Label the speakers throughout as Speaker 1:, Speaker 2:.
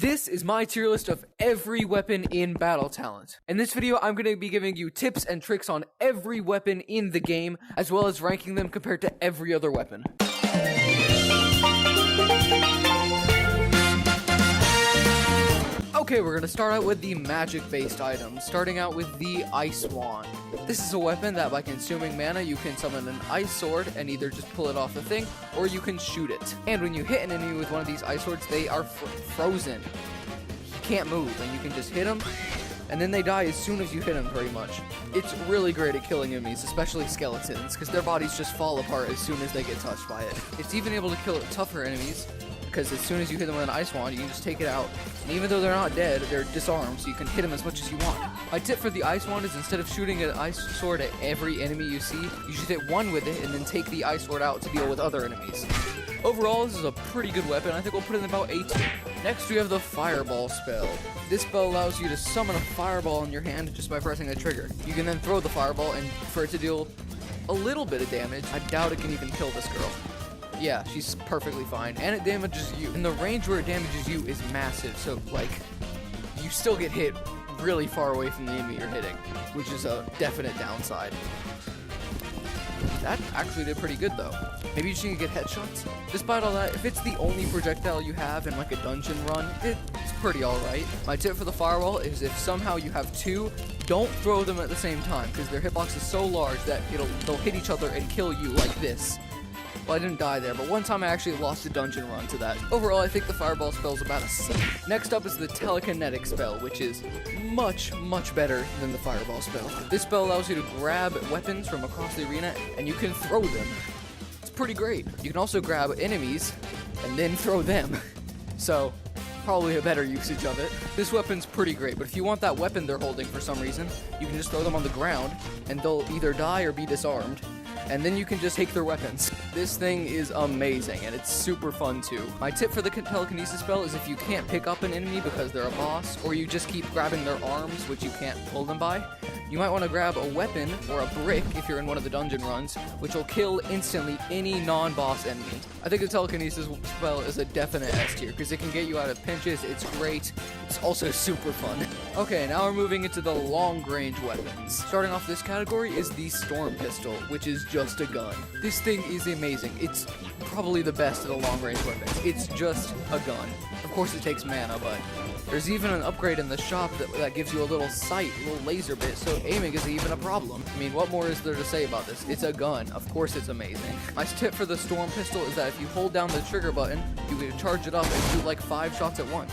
Speaker 1: This is my tier list of every weapon in Battle Talent. In this video, I'm going to be giving you tips and tricks on every weapon in the game, as well as ranking them compared to every other weapon. Okay, we're going to start out with the magic-based items, starting out with the Ice Wand. This is a weapon that by consuming mana, you can summon an ice sword and either just pull it off the thing, or you can shoot it. And when you hit an enemy with one of these ice swords, they are frozen. You can't move, and you can just hit them, and then they die as soon as you hit them, pretty much. It's really great at killing enemies, especially skeletons, because their bodies just fall apart as soon as they get touched by it. It's even able to kill tougher enemies, because as soon as you hit them with an ice wand, you can just take it out. And even though they're not dead, they're disarmed, so you can hit them as much as you want. My tip for the ice wand is instead of shooting an ice sword at every enemy you see, you should hit one with it and then take the ice sword out to deal with other enemies. Overall, this is a pretty good weapon. I think we'll put it in about 18. Next, we have the Fireball spell. This spell allows you to summon a fireball in your hand just by pressing a trigger. You can then throw the fireball, and for it to deal a little bit of damage, I doubt it can even kill this girl. Yeah, she's perfectly fine, and it damages you. And the range where it damages you is massive, so, like, you still get hit really far away from the enemy you're hitting, which is a definite downside. That actually did pretty good, though. Maybe you should get headshots? Despite all that, if it's the only projectile you have in, like, a dungeon run, it's pretty alright. My tip for the fireball is if somehow you have two, don't throw them at the same time, because their hitbox is so large that they'll hit each other and kill you like this. Well, I didn't die there, but one time I actually lost a dungeon run to that. Overall, I think the Fireball spell is about a C. Next up is the Telekinetic spell, which is much, much better than the Fireball spell. This spell allows you to grab weapons from across the arena, and you can throw them. It's pretty great. You can also grab enemies, and then throw them. So, probably a better usage of it. This weapon's pretty great, but if you want that weapon they're holding for some reason, you can just throw them on the ground, and they'll either die or be disarmed. And then you can just take their weapons. This thing is amazing, and it's super fun too. My tip for the telekinesis spell is if you can't pick up an enemy because they're a boss, or you just keep grabbing their arms, which you can't pull them by, you might want to grab a weapon or a brick if you're in one of the dungeon runs, which will kill instantly any non-boss enemy. I think the telekinesis spell is a definite S tier, because it can get you out of pinches, it's great, it's also super fun. Okay, now we're moving into the long-range weapons. Starting off this category is the Storm Pistol, which is just a gun. This thing is amazing. It's probably the best of the long-range weapons. It's just a gun. Of course it takes mana, but there's even an upgrade in the shop that gives you a little sight, a little laser bit, so aiming isn't even a problem. I mean, what more is there to say about this? It's a gun. Of course it's amazing. My tip for the Storm Pistol is that if you hold down the trigger button, you can charge it up and shoot like 5 shots at once.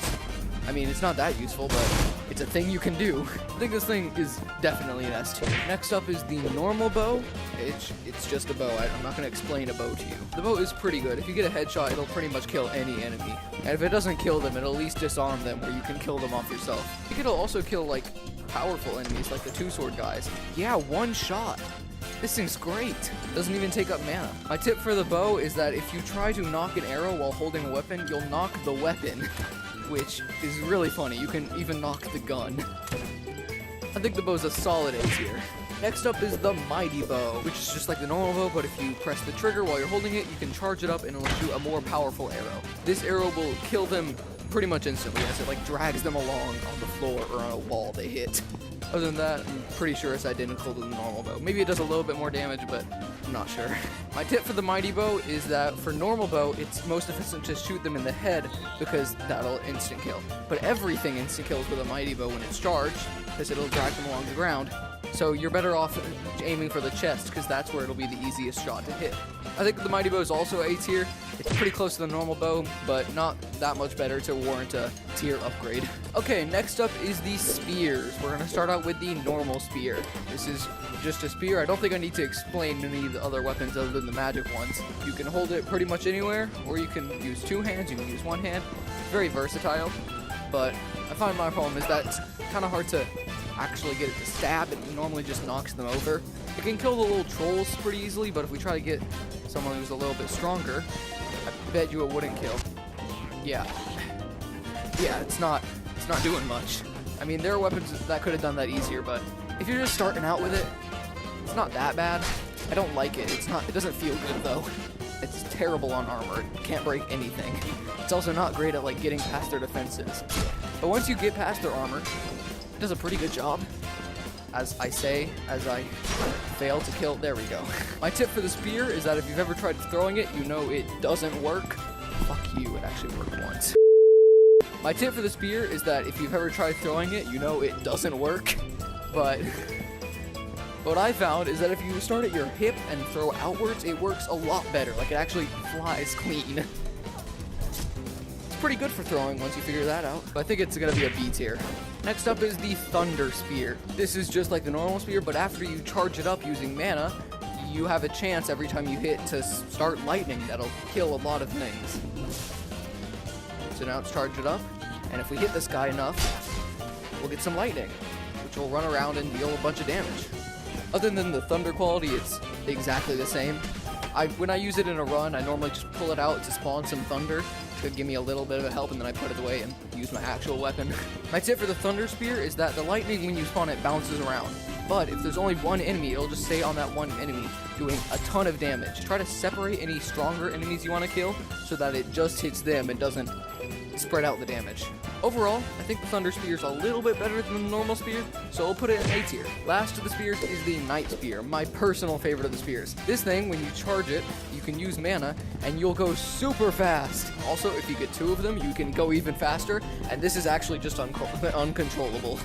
Speaker 1: I mean, it's not that useful, but it's a thing you can do. I think this thing is definitely an S tier. Next up is the normal bow. It's just a bow. I'm not going to explain a bow to you. The bow is pretty good. If you get a headshot, it'll pretty much kill any enemy. And if it doesn't kill them, it'll at least disarm them where you can kill them off yourself. I think it'll also kill, like, powerful enemies, like the two-sword guys. Yeah, one shot. This thing's great. Doesn't even take up mana. My tip for the bow is that if you try to knock an arrow while holding a weapon, you'll knock the weapon, which is really funny. You can even knock the gun. I think the bow's a solid A tier. Next up is the Mighty Bow, which is just like the normal bow, but if you press the trigger while you're holding it, you can charge it up and it'll shoot a more powerful arrow. This arrow will kill them pretty much instantly as it like drags them along on the floor or on a wall they hit. Other than that, I'm pretty sure it's identical to the normal bow. Maybe it does a little bit more damage, but I'm not sure. My tip for the Mighty Bow is that for normal bow, it's most efficient to shoot them in the head because that'll instant kill. But everything instant kills with a Mighty Bow when it's charged because it'll drag them along the ground. So you're better off aiming for the chest because that's where it'll be the easiest shot to hit. I think the Mighty Bow is also A tier. It's pretty close to the normal bow, but not that much better to warrant a tier upgrade. Okay, next up is the spears. We're going to start out with the normal spear. This is just a spear. I don't think I need to explain any of the other weapons other than the magic ones. You can hold it pretty much anywhere, or you can use 2 hands, you can use 1 hand. It's very versatile, but I find my problem is that it's kind of hard to actually get it to stab. It normally just knocks them over. It can kill the little trolls pretty easily, but if we try to get someone who's a little bit stronger, I bet you it wouldn't kill. Yeah, it's not doing much. I mean, there are weapons that could have done that easier, but if you're just starting out with it, it's not that bad. I don't like it. It doesn't feel good though. It's terrible on armor. It can't break anything. It's also not great at like getting past their defenses. But once you get past their armor, it does a pretty good job. As I fail to kill. There we go. My tip for the spear is that if you've ever tried throwing it, you know it doesn't work. Fuck you, it actually worked once. My tip for the spear is that if you've ever tried throwing it, you know it doesn't work. But what I found is that if you start at your hip and throw outwards, it works a lot better. Like, it actually flies clean. It's pretty good for throwing once you figure that out. But I think it's gonna be a B tier. Next up is the Thunder Spear. This is just like the normal spear, but after you charge it up using mana, you have a chance every time you hit to start lightning that'll kill a lot of things. So now it's charged it up, and if we hit this guy enough, we'll get some lightning, which will run around and deal a bunch of damage. Other than the thunder quality, it's exactly the same. When I use it in a run, I normally just pull it out to spawn some thunder to give me a little bit of a help, and then I put it away and use my actual weapon. My tip for the Thunder Spear is that the lightning, when you spawn it, bounces around. But if there's only one enemy, it'll just stay on that one enemy, doing a ton of damage. Try to separate any stronger enemies you want to kill so that it just hits them and doesn't spread out the damage. Overall, I think the Thunder Spear is a little bit better than the normal spear, so I'll put it in A tier. Last of the spears is the Night Spear, my personal favorite of the spears. This thing, when you charge it, you can use mana, and you'll go super fast. Also, if you get 2 of them, you can go even faster, and this is actually just uncontrollable.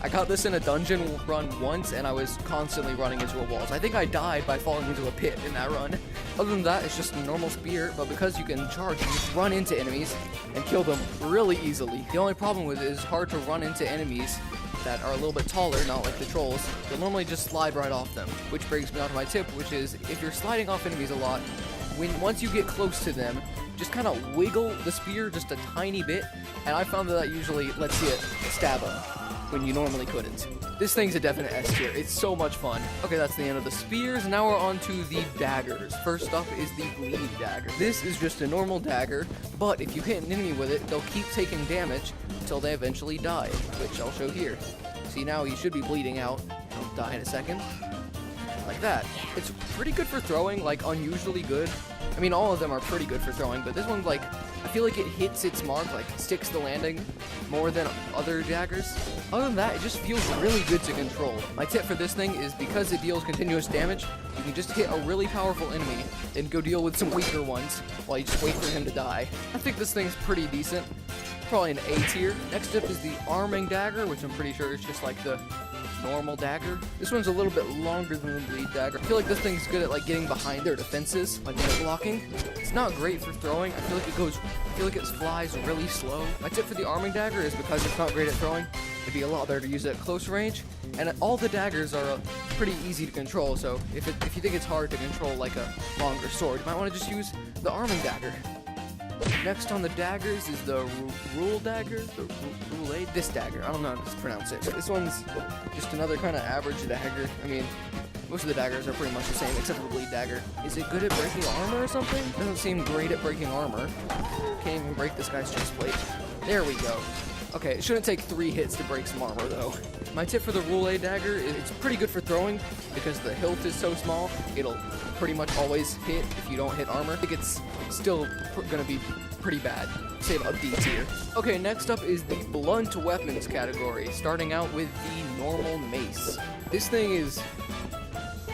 Speaker 1: I got this in a dungeon run once, and I was constantly running into a wall. So I think I died by falling into a pit in that run. Other than that, it's just a normal spear, but because you can charge, you just run into enemies and kill them really easily. The only problem with it is hard to run into enemies that are a little bit taller, not like the trolls. You'll normally just slide right off them, which brings me on to my tip, which is if you're sliding off enemies a lot, once you get close to them, just kind of wiggle the spear just a tiny bit, and I found that usually lets you stab them when you normally couldn't. This thing's a definite S tier. It's so much fun. Okay, that's the end of the spears. Now we're on to the daggers. First up is the bleed dagger. This is just a normal dagger, but if you hit an enemy with it, they'll keep taking damage until they eventually die, which I'll show here. See, now he should be bleeding out. He'll die in a second. Like that. It's pretty good for throwing, like unusually good. I mean, all of them are pretty good for throwing, but this one's like, I feel like it hits its mark, like sticks the landing more than other daggers. Other than that, it just feels really good to control. My tip for this thing is because it deals continuous damage, you can just hit a really powerful enemy, then go deal with some weaker ones while you just wait for him to die. I think this thing's pretty decent. Probably an A tier. Next up is the arming dagger, which I'm pretty sure is just like the normal dagger. This one's a little bit longer than the bleed dagger. I feel like this thing's good at like getting behind their defenses, like when they're blocking. It's not great for throwing. I feel like it flies really slow. My tip for the arming dagger is because it's not great at throwing, it'd be a lot better to use it at close range. And all the daggers are pretty easy to control, so if you think it's hard to control like a longer sword, you might want to just use the arming dagger. Next on the daggers is the rule dagger, this dagger, I don't know how to pronounce it. This one's just another kind of average dagger. I mean, most of the daggers are pretty much the same, except for the bleed dagger. Is it good at breaking armor or something? Doesn't seem great at breaking armor. Can't even break this guy's chest plate. There we go. Okay, it shouldn't take 3 hits to break some armor though. My tip for the Rule A dagger is it's pretty good for throwing because the hilt is so small, it'll pretty much always hit if you don't hit armor. I think it's still gonna be pretty bad. Say about D tier. Okay, next up is the blunt weapons category, starting out with the normal mace. This thing is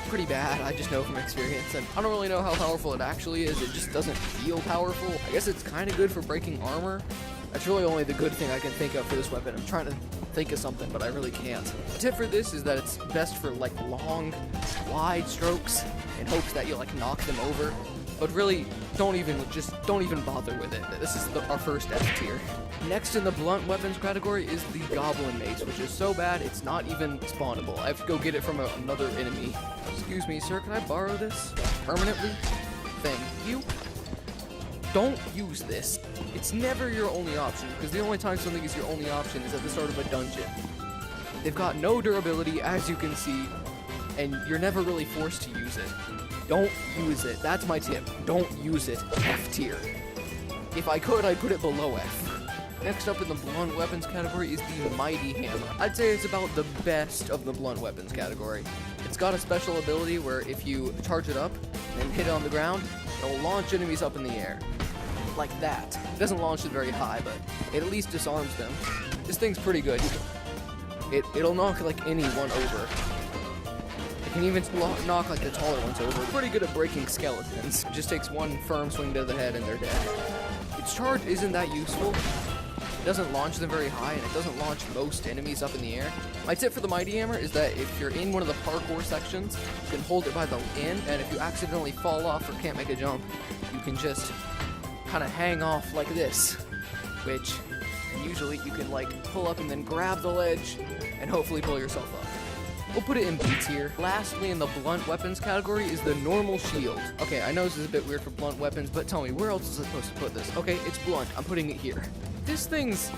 Speaker 1: pretty bad, I just know from experience, and I don't really know how powerful it actually is. It just doesn't feel powerful. I guess it's kind of good for breaking armor. That's really only the good thing I can think of for this weapon. I'm trying to think of something, but I really can't. The tip for this is that it's best for like long, wide strokes in hopes that you'll like knock them over. But really, don't even bother with it. This is our first F tier. Next in the blunt weapons category is the goblin mace, which is so bad it's not even spawnable. I have to go get it from another enemy. Excuse me, sir, can I borrow this permanently? Thank you. Don't use this. It's never your only option, because the only time something is your only option is at the start of a dungeon. They've got no durability, as you can see, and you're never really forced to use it. Don't use it. That's my tip. Don't use it. F tier. If I could, I'd put it below F. Next up in the blunt weapons category is the Mighty Hammer. I'd say it's about the best of the blunt weapons category. It's got a special ability where if you charge it up, and then hit it on the ground, it'll launch enemies up in the air. Like that. It doesn't launch them very high, but it at least disarms them. This thing's pretty good. It'll knock like anyone over. It can even knock like the taller ones over. Pretty good at breaking skeletons. It just takes one firm swing to the head and they're dead. Its charge isn't that useful. It doesn't launch them very high, and it doesn't launch most enemies up in the air. My tip for the Mighty Hammer is that if you're in one of the parkour sections, you can hold it by the end, and if you accidentally fall off or can't make a jump, you can just kind of hang off like this, which usually you can like pull up and then grab the ledge and hopefully pull yourself up. We'll put it in B tier. Lastly, in the blunt weapons category is the normal shield. Okay, I know this is a bit weird for blunt weapons, but tell me, where else is it supposed to put this? Okay, it's blunt. I'm putting it here. This thing's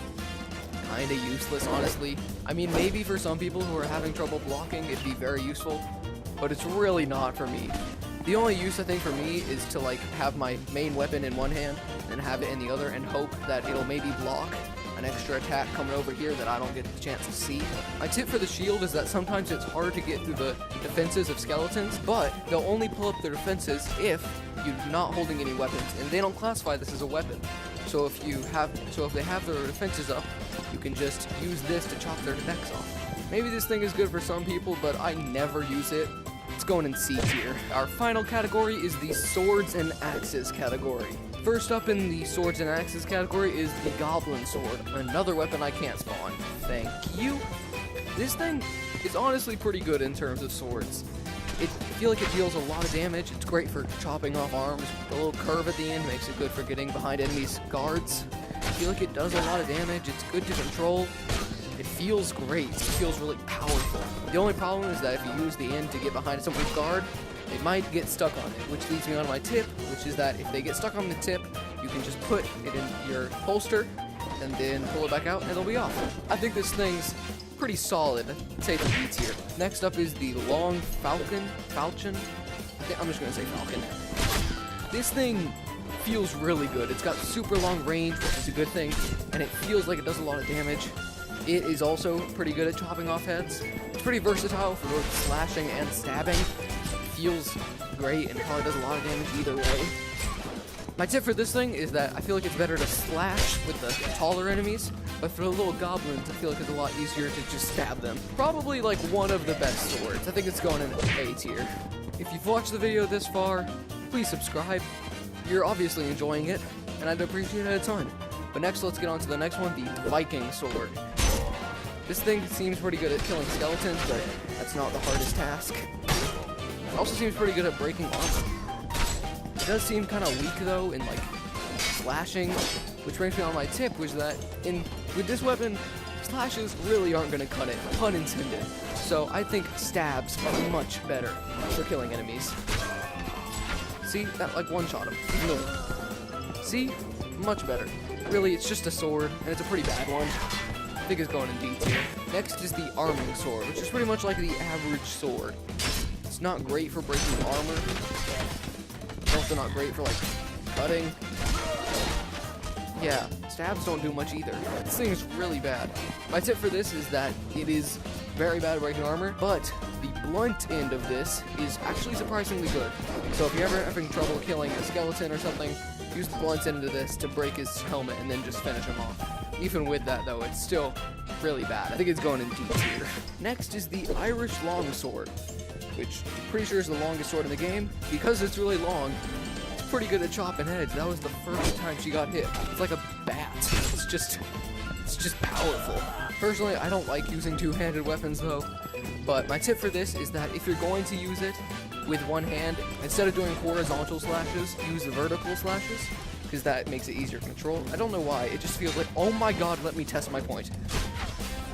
Speaker 1: kinda useless, honestly. I mean, maybe for some people who are having trouble blocking, it'd be very useful, but it's really not for me. The only use, I think, for me is to, like, have my main weapon in one hand and have it in the other and hope that it'll maybe block an extra attack coming over here that I don't get the chance to see. My tip for the shield is that sometimes it's hard to get through the defenses of skeletons, but they'll only pull up their defenses if you're not holding any weapons, and they don't classify this as a weapon. So if they have their defenses up, you can just use this to chop their necks off. Maybe this thing is good for some people, but I never use it. It's going in C tier. Our final category is the swords and axes category. First up in the swords and axes category is the goblin sword, another weapon I can't spawn. Thank you. This thing is honestly pretty good in terms of swords. I feel like it deals a lot of damage. It's great for chopping off arms. The little curve at the end makes it good for getting behind enemies' guards. I feel like it does a lot of damage. It's good to control. It feels great. It feels really powerful. The only problem is that if you use the end to get behind someone's guard, they might get stuck on it, which leads me on to my tip, which is that if they get stuck on the tip, you can just put it in your holster and then pull it back out and it'll be off. I think this thing's pretty solid. I'd say it's B tier. Next up is the long falchion. I'm just gonna say falcon. This thing feels really good. It's got super long range, which is a good thing, and it feels like it does a lot of damage. It is also pretty good at chopping off heads. It's pretty versatile for both slashing and stabbing. It feels great and probably does a lot of damage either way. My tip for this thing is that I feel like it's better to slash with the taller enemies, but for the little goblins, I feel like it's a lot easier to just stab them. Probably like one of the best swords. I think it's going in A tier. If you've watched the video this far, please subscribe. You're obviously enjoying it, and I'd appreciate it a ton. But next, let's get on to the next one, the Viking sword. This thing seems pretty good at killing skeletons, but that's not the hardest task. It also seems pretty good at breaking armor. It does seem kind of weak though in like slashing, which brings me on my tip, which is that with this weapon, slashes really aren't going to cut it, pun intended. So I think stabs are much better for killing enemies. See, that like one-shot him. See, much better. Really, it's just a sword, and it's a pretty bad one. I think it's going in D tier. Next is the arming sword, which is pretty much like the average sword. It's not great for breaking armor. It's also not great for like cutting. Yeah, stabs don't do much either. This thing is really bad. My tip for this is that it is very bad at breaking armor, but the blunt end of this is actually surprisingly good. So if you're ever having trouble killing a skeleton or something, use the blunt end of this to break his helmet and then just finish him off. Even with that though, it's still really bad. I think it's going in D tier. Next is the Irish longsword, which I'm pretty sure is the longest sword in the game. Because it's really long, it's pretty good at chopping heads. That was the first time she got hit. It's like a bat. It's just powerful. Personally, I don't like using two-handed weapons though, but my tip for this is that if you're going to use it with one hand, instead of doing horizontal slashes, use the vertical slashes, because that makes it easier to control. I don't know why, it just feels like, oh my god, let me test my point.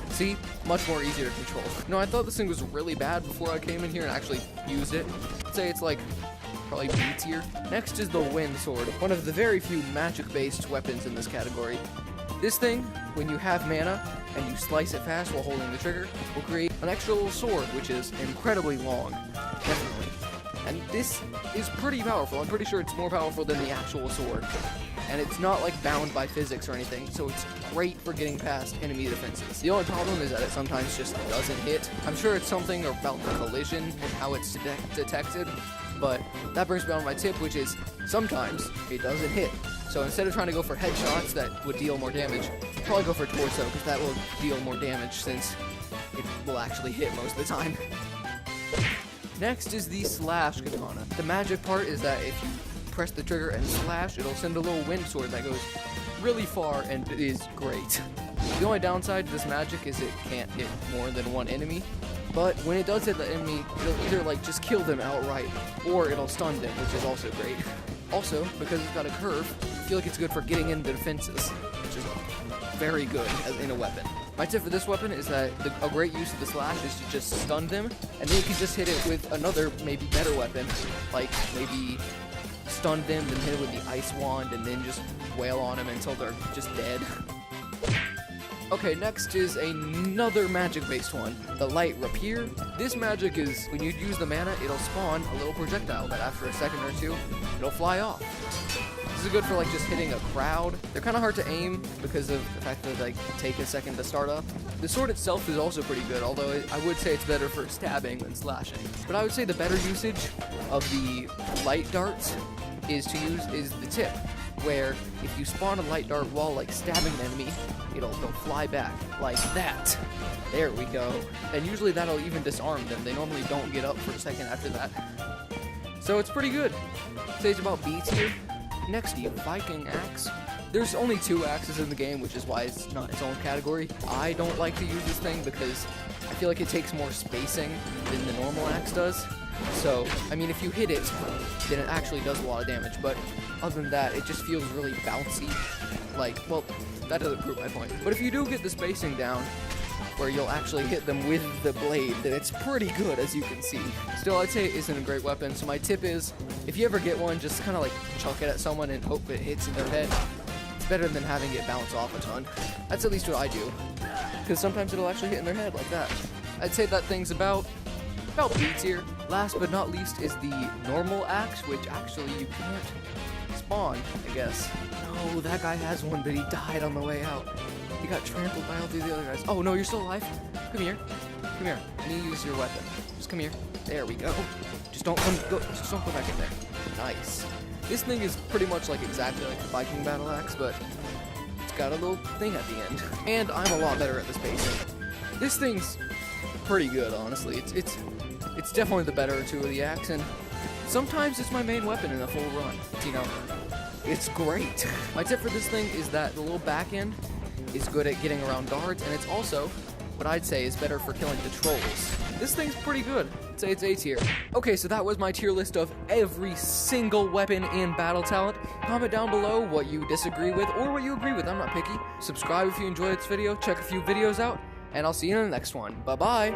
Speaker 1: See? Much more easier to control. No, I thought this thing was really bad before I came in here and actually used it. I'd say it's like, probably B tier. Next is the wind sword, one of the very few magic-based weapons in this category. This thing, when you have mana, and you slice it fast while holding the trigger, will create an extra little sword, which is incredibly long. Definitely. And this is pretty powerful. I'm pretty sure it's more powerful than the actual sword. And it's not like bound by physics or anything, so it's great for getting past enemy defenses. The only problem is that it sometimes just doesn't hit. I'm sure it's something about the collision and how it's detected, But that brings me on to my tip, which is sometimes it doesn't hit. So instead of trying to go for headshots that would deal more damage, probably go for torso, because that will deal more damage since it will actually hit most of the time. Next is the slash katana. The magic part is that if you press the trigger and slash, it'll send a little wind sword that goes really far and is great. The only downside to this magic is it can't hit more than one enemy, but when it does hit the enemy, it'll either like just kill them outright, or it'll stun them, which is also great. Also, because it's got a curve, I feel like it's good for getting into defenses, which is very good as in a weapon. My tip for this weapon is that a great use of the slash is to just stun them, and then you can just hit it with another, maybe better weapon, like maybe stun them, then hit it with the ice wand, and then just wail on them until they're just dead. Okay, next is another magic-based one, the light rapier. This magic is, when you use the mana, it'll spawn a little projectile that after a second or two, it'll fly off. This is good for like just hitting a crowd. They're kind of hard to aim because of the fact that they take a second to start up. The sword itself is also pretty good, although I would say it's better for stabbing than slashing. But I would say the better usage of the light darts is the tip, where if you spawn a light dart while like stabbing an enemy, it'll fly back like that. There we go. And usually that'll even disarm them. They normally don't get up for a second after that. So it's pretty good. I'd say it's about B tier. Next, the Viking axe. There's only 2 axes in the game, which is why it's not its own category. I don't like to use this thing because I feel like it takes more spacing than the normal axe does. So, I mean, if you hit it, then it actually does a lot of damage, but other than that, it just feels really bouncy. Like, well, that doesn't prove my point. But if you do get the spacing down, where you'll actually hit them with the blade, then it's pretty good, as you can see. Still, I'd say it isn't a great weapon, so my tip is, if you ever get one, just kind of like chuck it at someone and hope it hits in their head. It's better than having it bounce off a ton. That's at least what I do, because sometimes it'll actually hit in their head like that. I'd say that thing's about B tier. Last but not least is the normal axe, which actually you can't spawn, I guess. No, that guy has one, but he died on the way out. He got trampled by all the other guys. Oh no, you're still alive. Come here. Come here. I need to use your weapon. Just come here. There we go. Just don't go back in there. Nice. This thing is pretty much like exactly like the Viking battle axe, but it's got a little thing at the end. And I'm a lot better at the spacing. This thing's pretty good, honestly. It's definitely the better two of the axe, and sometimes it's my main weapon in a full run. You know, it's great. My tip for this thing is that the little back end is good at getting around guards, and it's also what I'd say is better for killing the trolls. This thing's pretty good. I'd say it's A tier. Okay, so that was my tier list of every single weapon in Battle Talent. Comment down below what you disagree with or what you agree with. I'm not picky. Subscribe if you enjoyed this video. Check a few videos out, and I'll see you in the next one. Bye-bye.